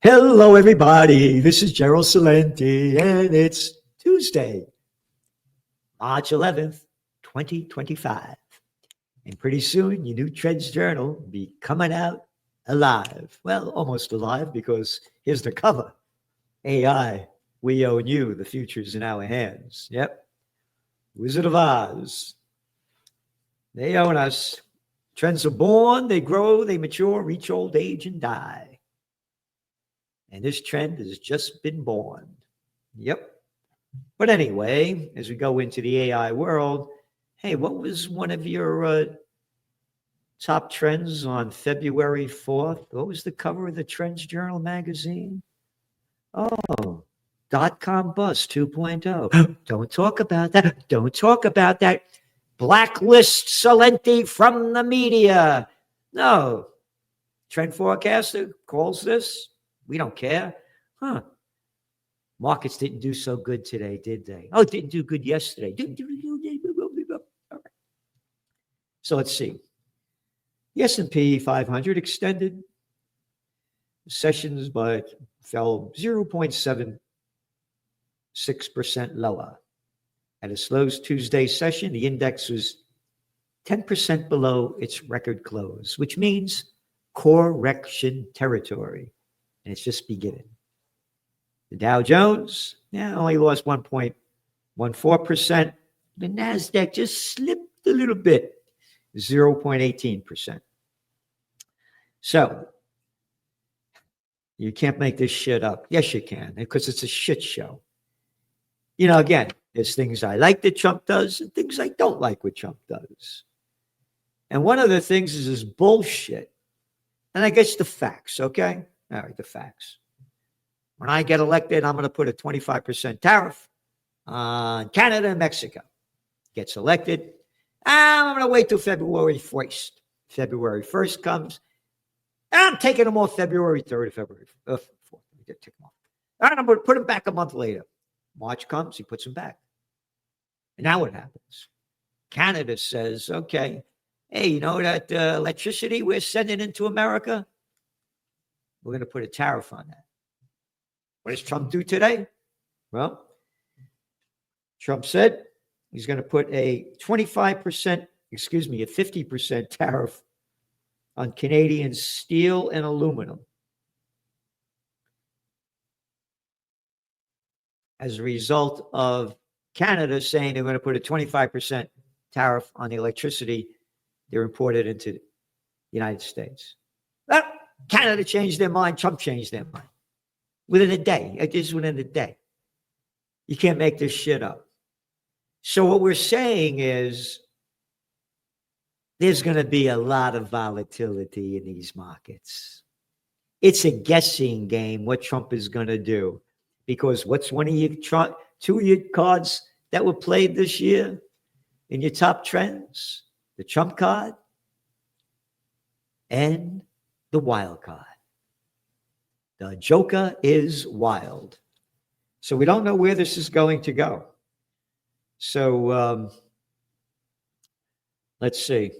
Hello, everybody. This is Gerald Salenti, and it's Tuesday, March 11th, 2025. And pretty soon, your new Trends Journal will be coming out alive. Well, almost alive, because here's the cover. AI, we own you. The future's in our hands. Yep. Wizard of Oz. They own us. Trends are born, they grow, they mature, reach old age, and die. And this trend has just been born. Yep. But anyway, as we go into the AI world, hey, what was one of your top trends on February 4th? What was the cover of the Trends Journal magazine? Oh, dot-com bust 2.0. Don't talk about that. Don't talk about that. Blacklist Salenti from the media. No. Trend forecaster calls this. We don't care. Huh. Markets didn't do so good today, did they? Oh, it didn't do good yesterday. All right. So let's see. The S&P 500 extended sessions, but fell 0.76% lower. At its close Tuesday session, the index was 10% below its record close, which means correction territory. And it's just beginning. The Dow Jones only lost 1.14%. The NASDAQ just slipped a little bit, 0.18%. So you can't make this shit up. Yes, you can, because it's a shit show. You know, again, there's things I like that Trump does and things I don't like what Trump does. And one of the things is this bullshit. And I guess the facts, okay? All right, the facts. When I get elected, I'm going to put a 25% tariff on Canada and Mexico. Gets elected. I'm going to wait till February 1st. February 1st comes. I'm taking them off February 3rd or February 4th. Take them off. And I'm going to put them back a month later. March comes, he puts them back. And now what happens? Canada says, okay, hey, you know that electricity we're sending into America? We're going to put a tariff on that. What does Trump do today? Well, Trump said he's going to put a 50% tariff on Canadian steel and aluminum. As a result of Canada saying they're going to put a 25% tariff on the electricity they're imported into the United States. Well, Canada changed their mind. Trump changed their mind. Within a day. It is within a day. You can't make this shit up. So what we're saying is there's going to be a lot of volatility in these markets. It's a guessing game what Trump is going to do. Because what's one of your two of your cards that were played this year in your top trends? The Trump card and the wild card. The Joker is wild. So we don't know where this is going to go. So let's see.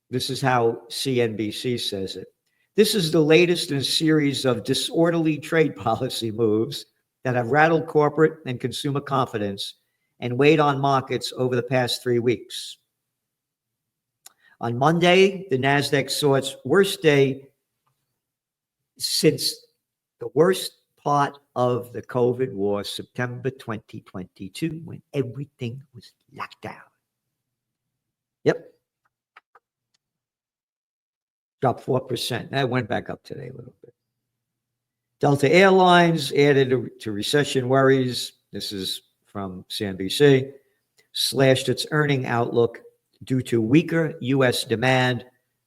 This is how CNBC says it. This is the latest in a series of disorderly trade policy moves that have rattled corporate and consumer confidence and weighed on markets over the past 3 weeks. On Monday, the NASDAQ saw its worst day since the worst part of the COVID war, September 2022, when everything was locked down. Yep. Dropped 4%. That went back up today a little bit. Delta Airlines added to recession worries. This is from CNBC. Slashed its earning outlook due to weaker U.S. demand,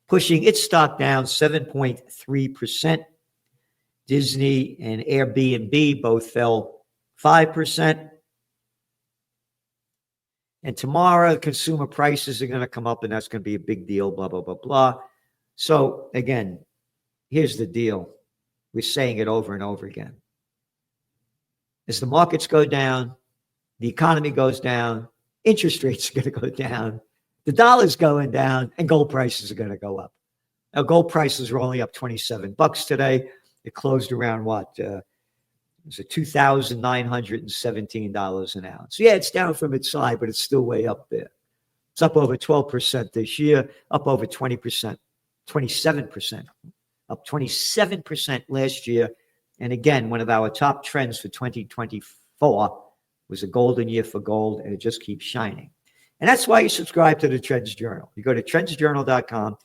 pushing its stock down 7.3%. Disney and Airbnb both fell 5%. And tomorrow, consumer prices are going to come up, and that's going to be a big deal, blah, blah, blah, blah. So, again, here's the deal. We're saying it over and over again. As the markets go down, the economy goes down, interest rates are going to go down, the dollar's going down, and gold prices are going to go up. Now, gold prices are only up $27 today. It closed around what? It was $2,917 an ounce. Yeah, it's down from its high, but it's still way up there. It's up over 12% this year, up over 20%, 27%, up 27% last year. And again, one of our top trends for 2024 was a golden year for gold, and it just keeps shining. And that's why you subscribe to the Trends Journal. You go to trendsjournal.com,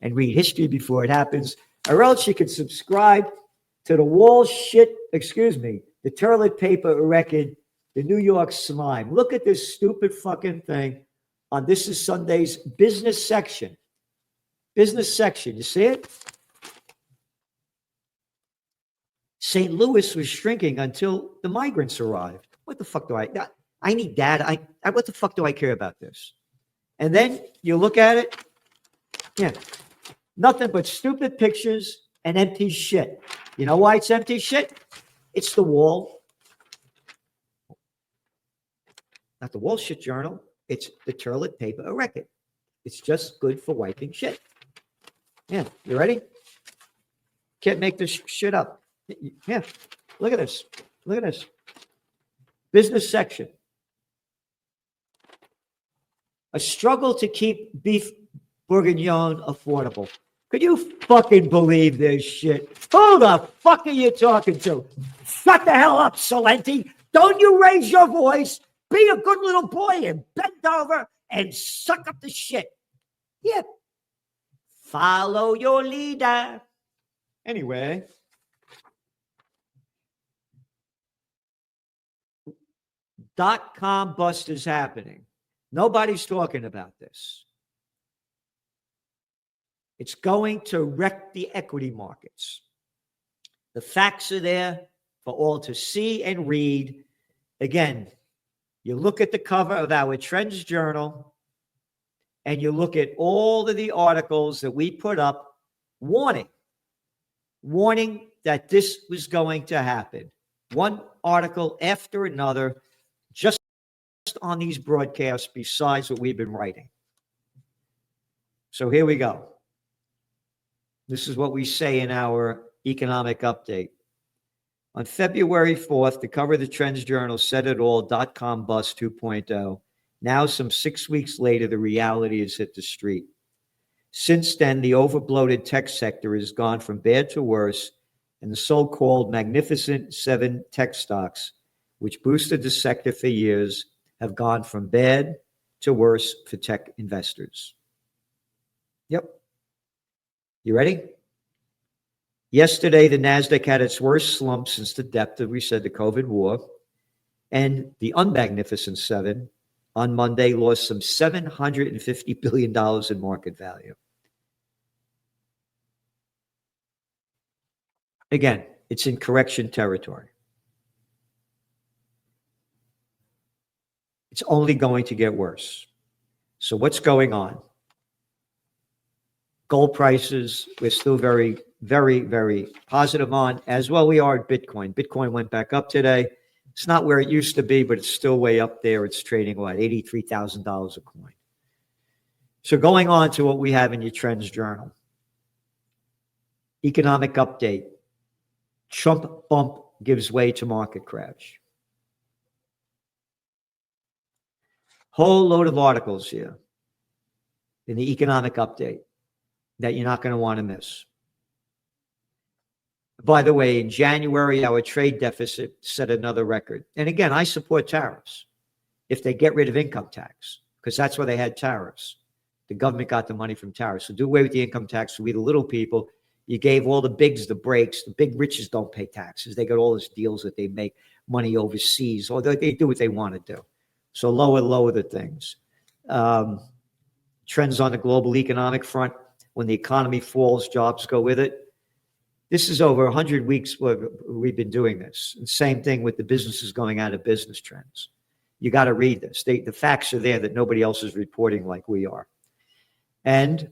and read history before it happens, or else you can subscribe to the the toilet paper record, the New York Slime. Look at this stupid fucking thing on This Is Sunday's business section. Business section. You see it? St. Louis was shrinking until the migrants arrived. What the fuck do I need data. What the fuck do I care about this? And then you look at it. Yeah. Nothing but stupid pictures and empty shit. You know why it's empty shit? It's the wall. Not the Wall Shit Journal. It's the toilet paper record. It's just good for wiping shit. Yeah. You ready? Can't make this shit up. Yeah, look at this. Look at this. Business section. A struggle to keep beef bourguignon affordable. Could you fucking believe this shit? Who the fuck are you talking to? Shut the hell up, Celente. Don't you raise your voice. Be a good little boy and bend over and suck up the shit. Yeah. Follow your leader. Anyway. .com bust is happening. Nobody's talking about this. It's going to wreck the equity markets. The facts are there for all to see and read. Again, you look at the cover of our Trends Journal and you look at all of the articles that we put up warning that this was going to happen. One article after another, just on these broadcasts, besides what we've been writing. So here we go. This is what we say in our economic update. On February 4th, the cover of the Trends Journal said it all, .com bust 2.0. Now, some 6 weeks later, the reality has hit the street. Since then, the overbloated tech sector has gone from bad to worse, and the so-called Magnificent Seven tech stocks, which boosted the sector for years, have gone from bad to worse for tech investors. Yep. You ready? Yesterday, the NASDAQ had its worst slump since the depth of, we said, the COVID war. And the unmagnificent seven on Monday lost some $750 billion in market value. Again, it's in correction territory. It's only going to get worse. So what's going on? Gold prices, we're still very, very, very positive on, as well we are at Bitcoin. Bitcoin went back up today. It's not where it used to be, but it's still way up there. It's trading, what, $83,000 a coin. So going on to what we have in your Trends Journal. Economic update. Trump bump gives way to market crash. Whole load of articles here in the economic update that you're not going to want to miss. By the way, in January, our trade deficit set another record. And again, I support tariffs if they get rid of income tax, because that's where they had tariffs. The government got the money from tariffs. So do away with the income tax. So we, the little people, you gave all the bigs the breaks. The big riches don't pay taxes. They got all these deals that they make money overseas, or they do what they want to do. So lower the things. Trends on the global economic front. When the economy falls, jobs go with it. This is over 100 weeks we've been doing this. And same thing with the businesses going out of business trends. You got to read this. The facts are there that nobody else is reporting like we are. And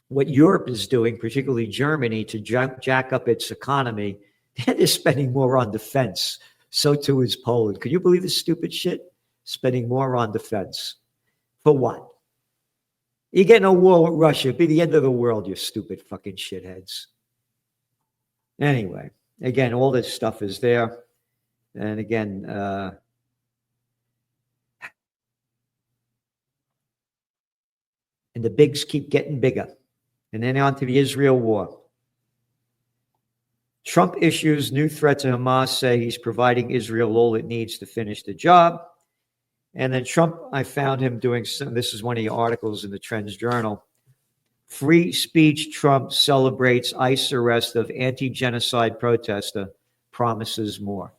what Europe is doing, particularly Germany, to jack up its economy, they're spending more on defense. So too is Poland. Could you believe this stupid shit? Spending more on defense. For what? You get in a war with Russia, it'd be the end of the world, you stupid fucking shitheads. Anyway, again, all this stuff is there. And again, and the bigs keep getting bigger. And then on to the Israel war. Trump issues new threat to Hamas, say he's providing Israel all it needs to finish the job. And then Trump, I found him doing some, this is one of the articles in the Trends Journal. Free speech Trump celebrates ICE arrest of anti-genocide protester, promises more.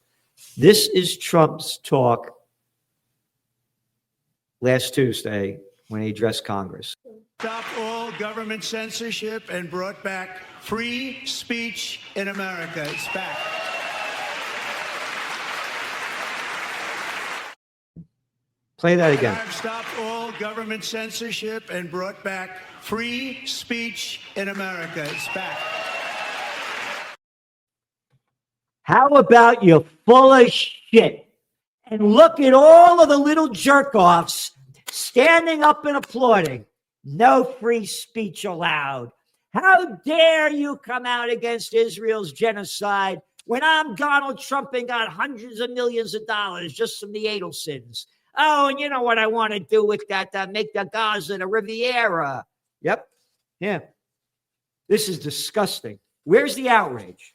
This is Trump's talk last Tuesday when he addressed Congress. Stop all government censorship and brought back free speech in America. It's back. Play that again. I've stopped all government censorship and brought back free speech in America. It's back. How about you full of shit? And look at all of the little jerk-offs standing up and applauding. No free speech allowed. How dare you come out against Israel's genocide when I'm Donald Trump and got hundreds of millions of dollars just from the Adelsons? Oh, and you know what I want to do with that? Make the Gaza the Riviera. Yep. Yeah. This is disgusting. Where's the outrage?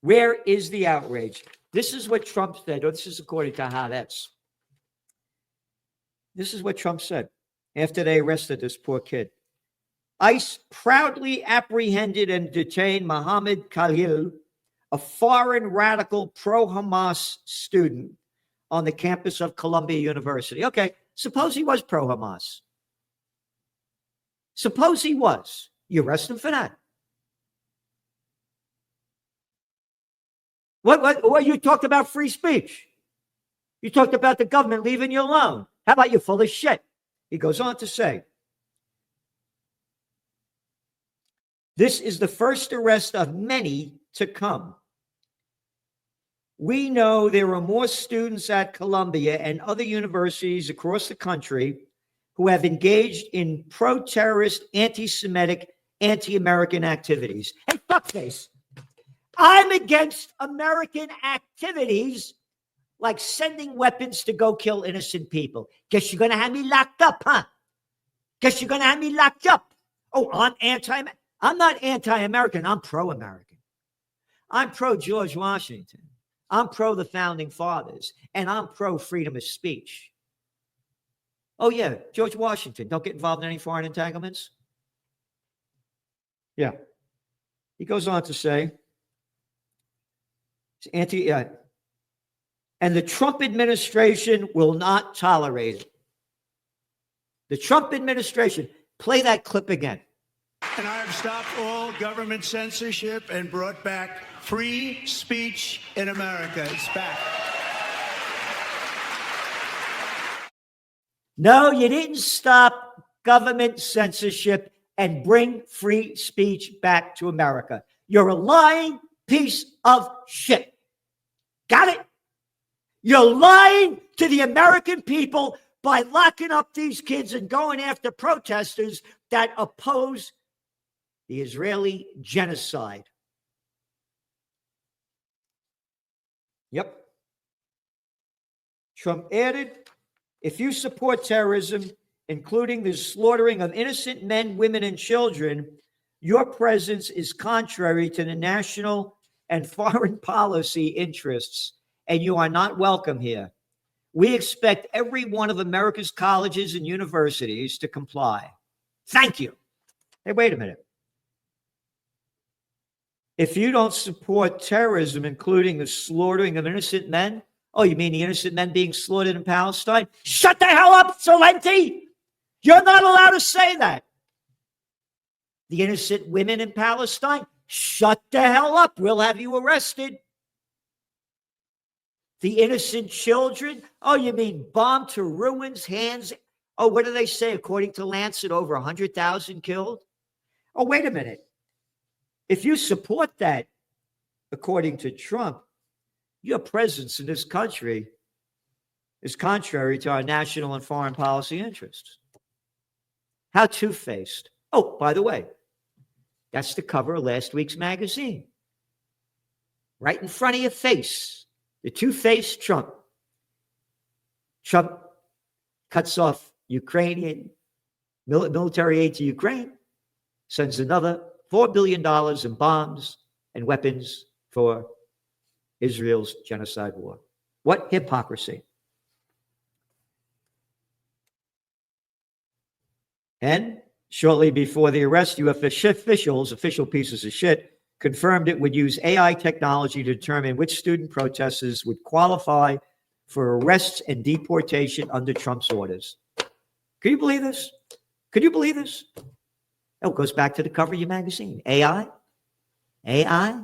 Where is the outrage? This is what Trump said. This is according to Haaretz. This is what Trump said after they arrested this poor kid. ICE proudly apprehended and detained Mohammed Khalil, a foreign radical pro-Hamas student on the campus of Columbia University. Okay, suppose he was pro-Hamas. Suppose he was. You arrest him for that. What you talked about free speech. You talked about the government leaving you alone. How about you full of shit? He goes on to say, this is the first arrest of many to come. We know there are more students at Columbia and other universities across the country who have engaged in pro-terrorist, anti-Semitic, anti-American activities. Hey, fuckface. I'm against American activities like sending weapons to go kill innocent people. Guess you're going to have me locked up, huh? Guess you're going to have me locked up. Oh, I'm not anti-American. I'm pro-American. I'm pro-George Washington. I'm pro the founding fathers. And I'm pro-freedom of speech. Oh, yeah, George Washington. Don't get involved in any foreign entanglements. Yeah. He goes on to say, and the Trump administration will not tolerate it. The Trump administration, play that clip again. And I have stopped all government censorship and brought back free speech in America. It's back. No, you didn't stop government censorship and bring free speech back to America. You're a lying piece of shit. Got it? You're lying to the American people by locking up these kids and going after protesters that oppose the Israeli genocide. Yep. Trump added, if you support terrorism, including the slaughtering of innocent men, women, and children, your presence is contrary to the national and foreign policy interests, and you are not welcome here. We expect every one of America's colleges and universities to comply. Thank you. Hey, wait a minute. If you don't support terrorism, including the slaughtering of innocent men, oh, you mean the innocent men being slaughtered in Palestine? Shut the hell up, Celente! You're not allowed to say that. The innocent women in Palestine? Shut the hell up. We'll have you arrested. The innocent children? Oh, you mean bombed to ruins, hands? Oh, what do they say? According to Lancet, over 100,000 killed? Oh, wait a minute. If you support that, according to Trump, your presence in this country is contrary to our national and foreign policy interests. How two-faced. Oh, by the way, that's the cover of last week's magazine. right in front of your face. The two-faced Trump. Trump cuts off Ukrainian military aid to Ukraine, sends another $4 billion in bombs and weapons for Israel's genocide war. What hypocrisy. And shortly before the arrest, U.S. officials, official pieces of shit, confirmed it would use AI technology to determine which student protesters would qualify for arrests and deportation under Trump's orders. Can you believe this? Could you believe this? Oh, it goes back to the cover of your magazine. AI, AI,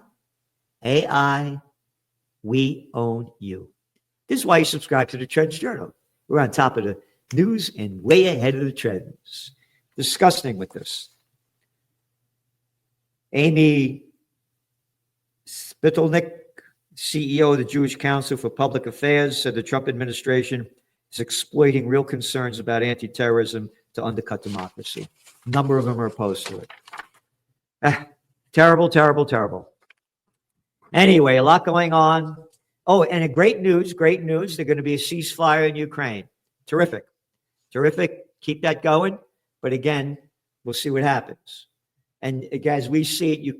AI, we own you. This is why you subscribe to the Trends Journal. We're on top of the news and way ahead of the trends. Disgusting with this. Amy Spittelnick, CEO of the Jewish Council for Public Affairs, said the Trump administration is exploiting real concerns about anti-terrorism to undercut democracy. A number of them are opposed to it. Terrible, terrible, terrible. Anyway, a lot going on. Oh, and great news. There's going to be a ceasefire in Ukraine. Terrific. Keep that going. But again, we'll see what happens. And again, as we see it,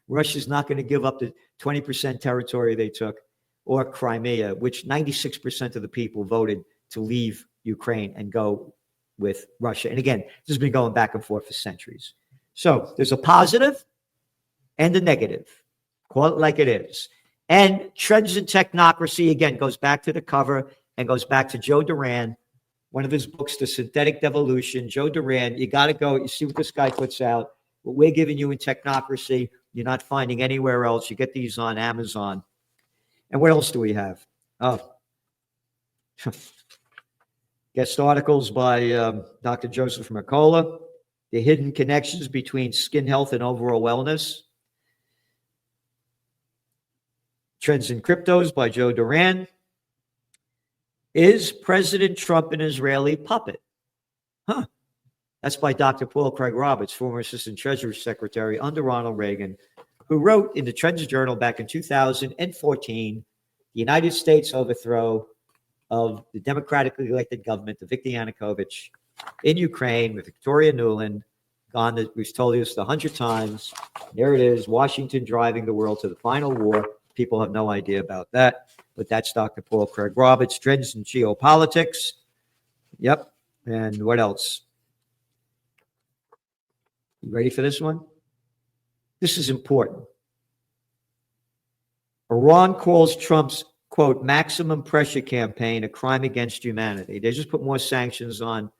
Russia's not going to give up the 20% territory they took, or Crimea, which 96% of the people voted to leave Ukraine and go with Russia. And again, this has been going back and forth for centuries. So there's a positive and a negative. Call it like it is. And Trends in Technocracy, again, goes back to the cover and goes back to Joe Duran, one of his books, The Synthetic Devolution. Joe Duran, you got to go. You see what this guy puts out. What we're giving you in Technocracy, you're not finding anywhere else. You get these on Amazon. And what else do we have? Oh, guest articles by Dr. Joseph Mercola, The Hidden Connections Between Skin Health and Overall Wellness. Trends in Cryptos by Joe Duran. Is President Trump an Israeli puppet? That's by Dr. Paul Craig Roberts, former Assistant Treasury Secretary under Ronald Reagan, who wrote in the Trends Journal back in 2014, The United States Overthrow of the Democratically Elected Government of Viktor Yanukovych in Ukraine with Victoria Nuland. We've told you this 100 times. There it is, Washington driving the world to the final war. People have no idea about that, but that's Dr. Paul Craig Roberts. Trends in Geopolitics. Yep. And what else? You ready for this one? This is important. Iran calls Trump's, quote, maximum pressure campaign a crime against humanity. They just put more sanctions on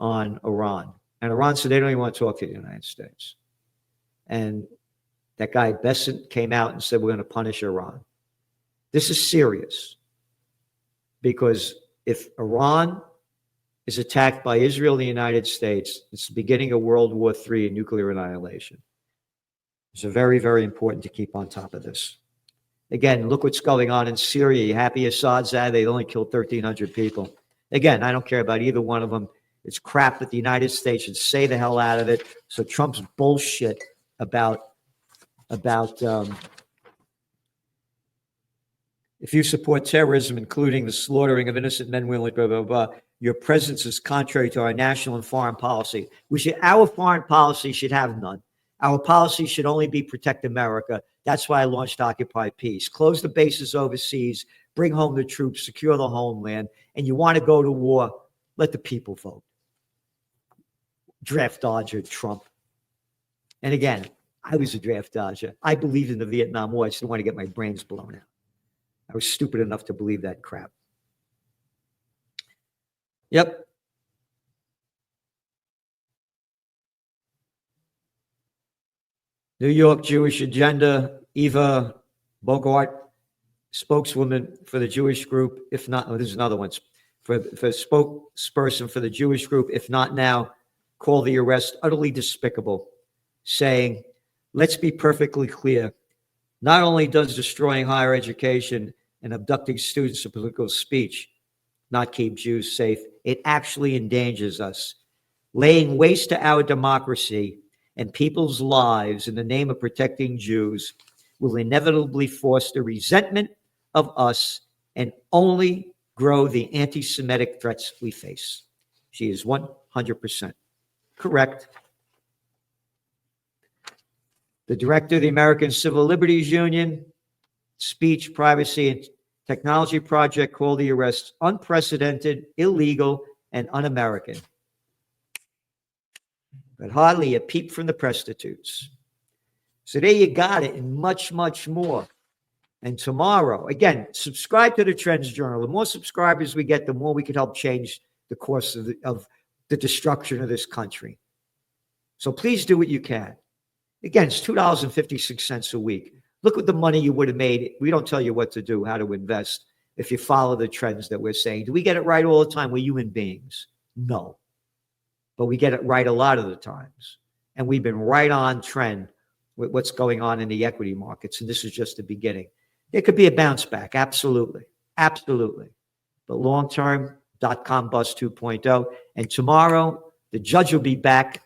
Iran. And Iran said they don't even want to talk to the United States. And that guy Bessent came out and said, we're going to punish Iran. This is serious. Because if Iran is attacked by Israel and the United States, it's the beginning of World War III and nuclear annihilation. So very, very important to keep on top of this. Again, look what's going on in Syria. You happy Assad's out? They only killed 1,300 people. Again, I don't care about either one of them. It's crap that the United States should say the hell out of it. So Trump's bullshit about if you support terrorism, including the slaughtering of innocent men, women, blah, blah, blah, your presence is contrary to our national and foreign policy. Our foreign policy should have none. Our policy should only be protect America. That's why I launched Occupy Peace. Close the bases overseas, bring home the troops, secure the homeland. And you want to go to war, let the people vote. Draft dodger, Trump. And again, I was a draft dodger. I believed in the Vietnam War. I just didn't want to get my brains blown out. I was stupid enough to believe that crap. Yep. New York Jewish Agenda, Eva Bogart, spokeswoman for the Jewish group, if not, oh, there's another one, for spokesperson for the Jewish group, if not now, call the arrest utterly despicable, saying, let's be perfectly clear. Not only does destroying higher education and abducting students for political speech not keep Jews safe, it actually endangers us. Laying waste to our democracy and people's lives in the name of protecting Jews will inevitably foster resentment of us and only grow the anti-Semitic threats we face. She is 100% correct. The director of the American Civil Liberties Union Speech, Privacy, and Technology Project called the arrest unprecedented, illegal, and un-American. But hardly a peep from the prostitutes. So there you got it, and much, much more. And tomorrow, again, subscribe to the Trends Journal. The more subscribers we get, the more we can help change the course of the destruction of this country. So please do what you can. Again, it's $2.56 a week. Look at the money you would have made. We don't tell you what to do, how to invest, if you follow the trends that we're saying. Do we get it right all the time? We're human beings. No. But we get it right a lot of the times. And we've been right on trend with what's going on in the equity markets. And this is just the beginning. There could be a bounce back. Absolutely. Absolutely. But long-term, dot-com bust 2.0. And tomorrow, the judge will be back.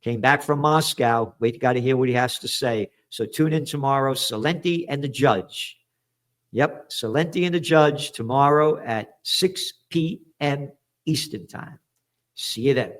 Came back from Moscow. Wait, got to hear what he has to say. So tune in tomorrow, Celente and the Judge. Yep, Celente and the Judge tomorrow at 6 p.m. Eastern Time. See you then.